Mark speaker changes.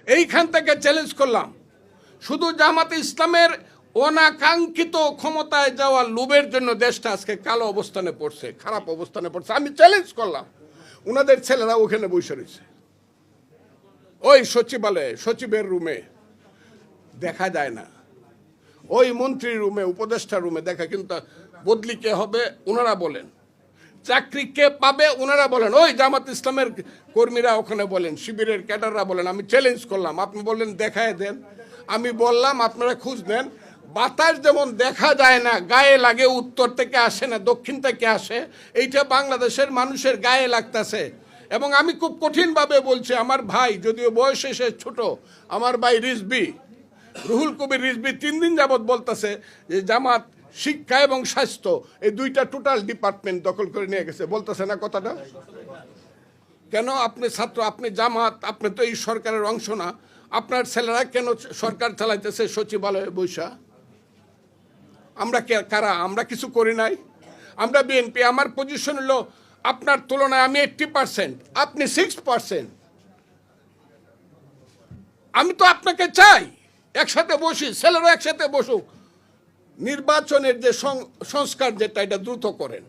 Speaker 1: এইখান থেকে চ্যালেঞ্জ করলাম, শুধু জামাতে ইসলামের অনাকাঙ্ক্ষিত ক্ষমতায় যাওয়ার লোভের জন্য দেশটা আজকে কালো অবস্থানে পড়ছে, খারাপ অবস্থানে পড়ছে। আমি চ্যালেঞ্জ করলাম, ওনাদের ছেলেরা ওখানে বসে রয়েছে ওই সচিবালয়ে, সচিবের রুমে দেখা যায় না, ওই মন্ত্রীর রুমে, উপদেষ্টা রুমে দেখা, কিন্তু বদলি কে হবে ওনারা বলেন, চাকরি কে পাবে ওনারা বলেন, ওই জামাত ইসলামের কর্মীরা ওখানে বলেন, শিবিরের ক্যাডাররা বলেন। আমি চ্যালেঞ্জ করলাম, আপনি বললেন দেখায় দেন। আমি বললাম আপনারা খোঁজ নেন, বাতাস যেমন দেখা যায় না, গায়ে লাগে, উত্তর থেকে আসে না, দক্ষিণ থেকে আসে, এইটা বাংলাদেশের মানুষের গায়ে লাগতেছে। এবং আমি খুব কঠিনভাবে বলছি, আমার ভাই, যদিও বয়সে সে ছোট, আমার ভাই রিজবি, রুহুল কবির রিজবি 3 দিন যাবৎ বলতেছে যে জামাত শিক্ষা এবং স্বাস্থ্য এই দুইটা টোটাল ডিপার্টমেন্ট দখল করে নিয়ে গেছে। বলতেছে না কথাটা? কেন? আপনি ছাত্র, আপনি জামাত, আপনি তো এই সরকারের অংশ না, আপনার ছেলেরা কেন সরকার চালাইতেছে সচিবালয়ে বৈশা? আমরা কারা? আমরা কিছু করি নাই? আমরা বিএনপি। আমার পজিশন হলো আপনার তুলনায় আমি 80%, আপনি 6%। আমি তো আপনাকে চাই একসাথে বসি, ছেলেরা একসাথে বসুক, নির্বাচনের যে সংস্কার যেটা, এটা দ্রুত করেন।